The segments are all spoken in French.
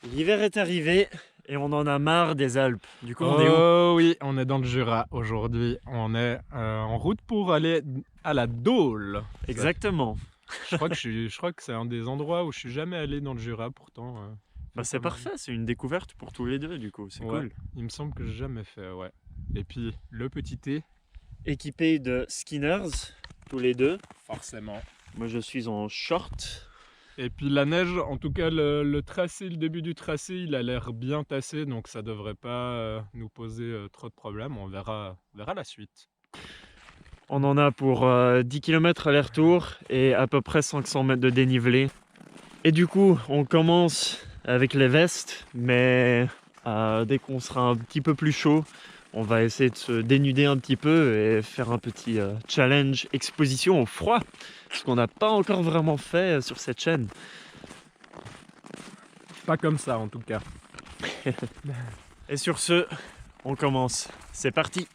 L'hiver est arrivé et on en a marre des Alpes. Du coup, on est où? Oh oui, on est dans le Jura aujourd'hui. On est en route pour aller à la Dôle. Exactement. Je crois que c'est un des endroits où je suis jamais allé dans le Jura pourtant. Bah, c'est notamment. parfait, c'est une découverte pour tous les deux du coup, c'est Ouais, cool. il me semble que j'ai jamais fait, ouais. Et puis le petit thé, Équipés de skinners, tous les deux. forcément. Moi je suis en short. Et puis la neige, en tout cas le tracé, le début du tracé, il a l'air bien tassé, donc ça devrait pas nous poser trop de problèmes. On verra la suite. On en a pour 10 km aller-retour et à peu près 500 mètres de dénivelé. Et du coup, on commence avec les vestes, mais dès qu'on sera un petit peu plus chaud, on va essayer de se dénuder un petit peu et faire un petit challenge exposition au froid, ce qu'on n'a pas encore vraiment fait sur cette chaîne. Pas comme ça en tout cas. Et sur ce, on commence. C'est parti!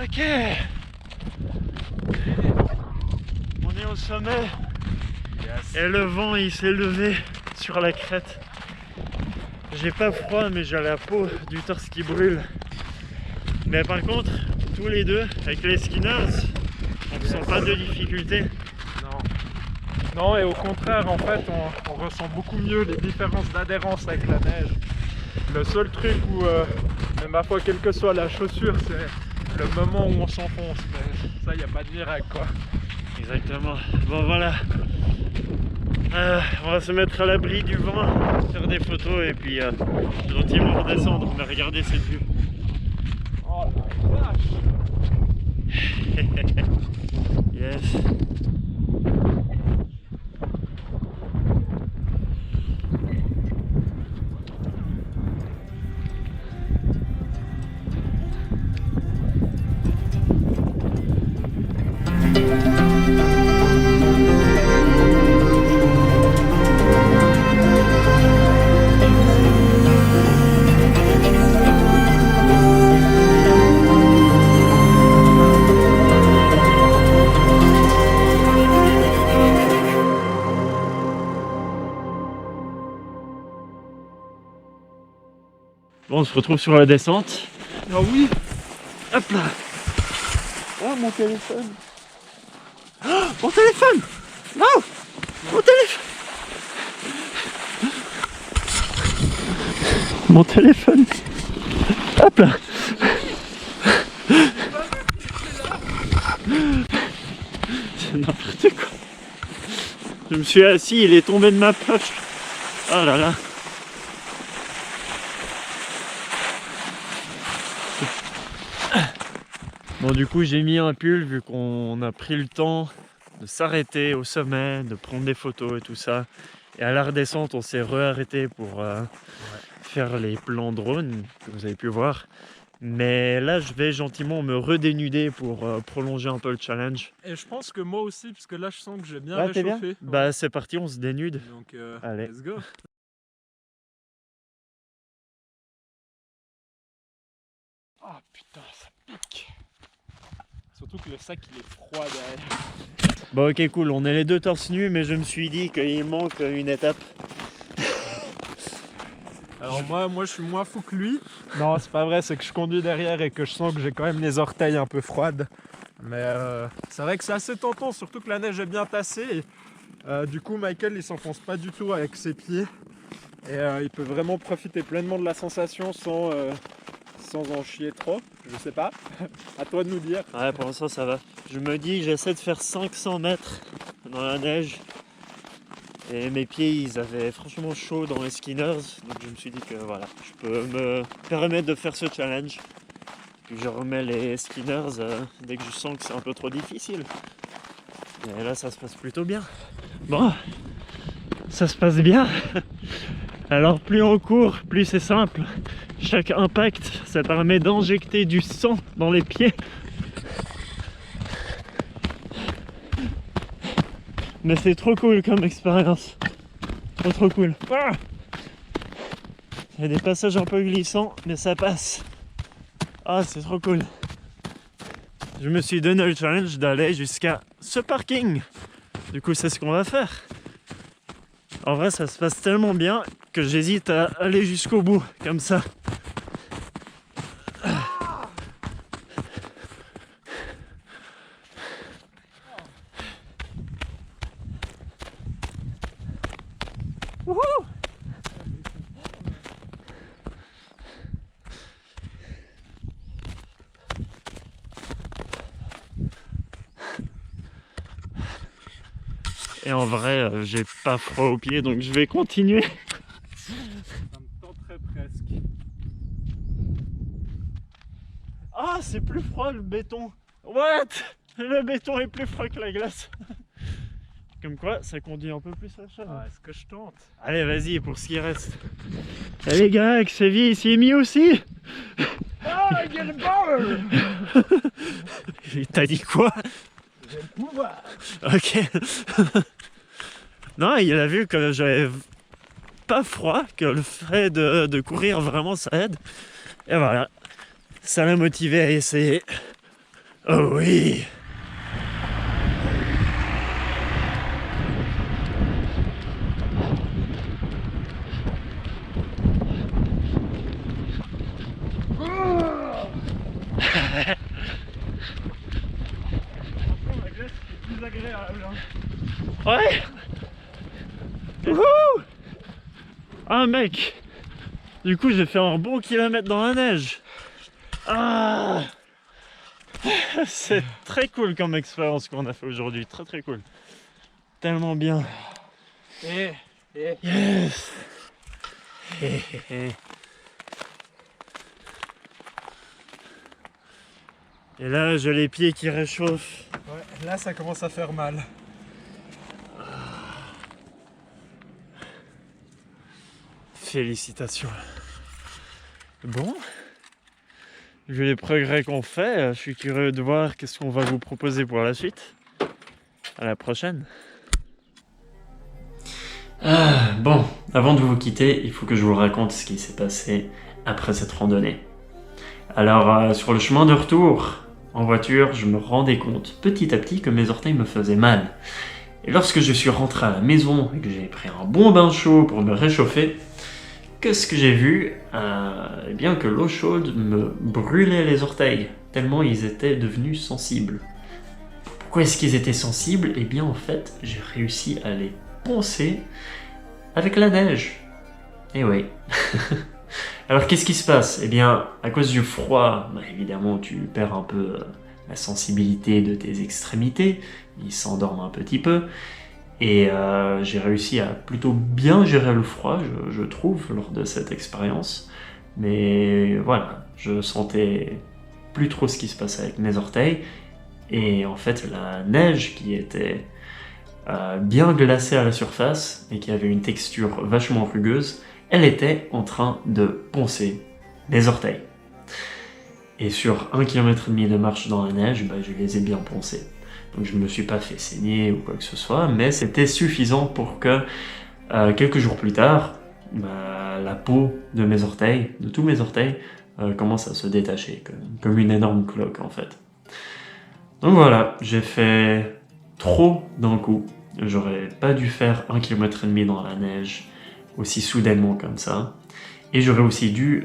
Ok, on est au sommet et le vent il s'est levé sur la crête. J'ai pas froid mais j'ai la peau du torse qui brûle. Mais par contre, tous les deux avec les skinners, on ne sent pas de difficulté. Non, et au contraire, en fait, on ressent beaucoup mieux les différences d'adhérence avec la neige. Le seul truc où, mais ma foi, quelle que soit la chaussure, c'est le moment où on s'enfonce. Mais ça, il n'y a pas de miracle, quoi. Exactement. Bon voilà. On va se mettre à l'abri du vent, faire des photos et puis gentiment redescendre. Mais regardez cette vue. Oh la vache! Yes. Bon, on se retrouve sur la descente. Oh oui. Hop là. Oh, mon téléphone. Oh, mon téléphone. Non, mon téléphone. Mon téléphone. Hop là. C'est n'importe quoi. Je me suis assis, il est tombé de ma poche. Oh là là. Bon, du coup, j'ai mis un pull vu qu'on a pris le temps de s'arrêter au sommet, de prendre des photos et tout ça. Et à la redescente, on s'est re-arrêté pour faire les plans drone que vous avez pu voir. Mais là, je vais gentiment me redénuder pour prolonger un peu le challenge. Et je pense que moi aussi, parce que là, je sens que j'ai bien Ouais, t'es réchauffé. bien Bah, c'est parti, on se dénude. Donc, Allez. let's go. Ah putain, ça pique. Surtout que le sac, il est froid derrière. Bon, ok, cool, on est les deux torse nus, mais je me suis dit qu'il manque une étape. Alors moi je suis moins fou que lui. Non, c'est pas vrai, c'est que je conduis derrière et que je sens que j'ai quand même les orteils un peu froides. Mais c'est vrai que c'est assez tentant, surtout que la neige est bien tassée. Et, du coup, Michael, il s'enfonce pas du tout avec ses pieds. Et il peut vraiment profiter pleinement de la sensation sans en chier trop. Je sais pas. À toi de nous dire. Ouais, pour l'instant, ça va. Je me dis, j'essaie de faire 500 mètres dans la neige. Et mes pieds, ils avaient franchement chaud dans les skinners. Donc je me suis dit que voilà, je peux me permettre de faire ce challenge. Puis je remets les skinners dès que je sens que c'est un peu trop difficile. Et là, ça se passe plutôt bien. Bon, ça se passe bien. Alors plus on court, plus c'est simple. Chaque impact, ça permet d'injecter du sang dans les pieds. Mais c'est trop cool comme expérience. Trop cool. Ah, il y a des passages un peu glissants, mais ça passe. Ah, c'est trop cool. Je me suis donné le challenge d'aller jusqu'à ce parking. Du coup, c'est ce qu'on va faire. En vrai, ça se passe tellement bien que j'hésite à aller jusqu'au bout, comme ça. Wouhou! Et en vrai, j'ai pas froid aux pieds, donc je vais continuer. Ça me tenterait presque. Ah, c'est plus froid le béton. What? Le béton est plus froid que la glace. Comme quoi, ça conduit un peu plus à ça. Ah, est-ce que je tente? Allez, vas-y, pour ce qui reste. Eh les gars, avec Séville, il s'y est mis aussi. Ah, il y a le ball! T'as dit quoi? J'ai le pouvoir! Ok. Non, il a vu que j'avais pas froid, que le fait de courir, vraiment, ça aide. Et voilà, ça l'a motivé à essayer. Oh oui! La glace est plus agréable. Ouais! Wouhou! Ah mec! Du coup j'ai fait un bon kilomètre dans la neige. Ah! C'est très cool comme expérience qu'on a fait aujourd'hui, très cool. Tellement bien. Yes! Et là j'ai les pieds qui réchauffent. Ouais, là ça commence à faire mal. Félicitations. Bon, vu les progrès qu'on fait, je suis curieux de voir qu'est-ce qu'on va vous proposer pour la suite. À la prochaine. Bon, avant de vous quitter, il faut que je vous raconte ce qui s'est passé après cette randonnée. Alors, sur le chemin de retour, en voiture, je me rendais compte petit à petit que mes orteils me faisaient mal. Et lorsque je suis rentré à la maison et que j'ai pris un bon bain chaud pour me réchauffer, qu'est-ce que j'ai vu? Eh bien que l'eau chaude me brûlait les orteils, tellement ils étaient devenus sensibles. Pourquoi est-ce qu'ils étaient sensibles? Eh bien en fait, j'ai réussi à les poncer avec la neige. Eh oui. Alors qu'est-ce qui se passe? Eh bien, à cause du froid, évidemment tu perds un peu la sensibilité de tes extrémités, ils s'endorment un petit peu, et j'ai réussi à plutôt bien gérer le froid, je trouve, lors de cette expérience. Mais voilà, je sentais plus trop ce qui se passait avec mes orteils, et en fait la neige qui était bien glacée à la surface, et qui avait une texture vachement rugueuse, elle était en train de poncer mes orteils. Et sur 1,5 km de marche dans la neige, je les ai bien poncés. Donc je ne me suis pas fait saigner ou quoi que ce soit, mais c'était suffisant pour que quelques jours plus tard, la peau de mes orteils, de tous mes orteils, commence à se détacher, comme une énorme cloque en fait. Donc voilà, j'ai fait trop d'un coup. J'aurais pas dû faire 1,5 km dans la neige aussi soudainement comme ça. Et j'aurais aussi dû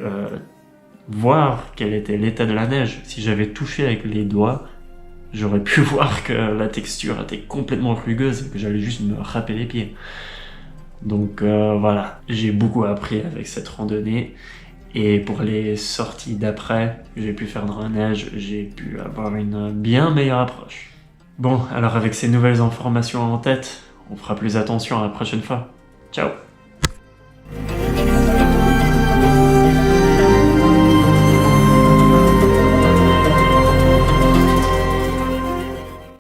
voir quel était l'état de la neige. Si j'avais touché avec les doigts, j'aurais pu voir que la texture était complètement rugueuse et que j'allais juste me râper les pieds. Donc voilà, j'ai beaucoup appris avec cette randonnée. Et pour les sorties d'après que j'ai pu faire dans la neige, j'ai pu avoir une bien meilleure approche. Bon, alors avec ces nouvelles informations en tête, on fera plus attention à la prochaine fois. Ciao!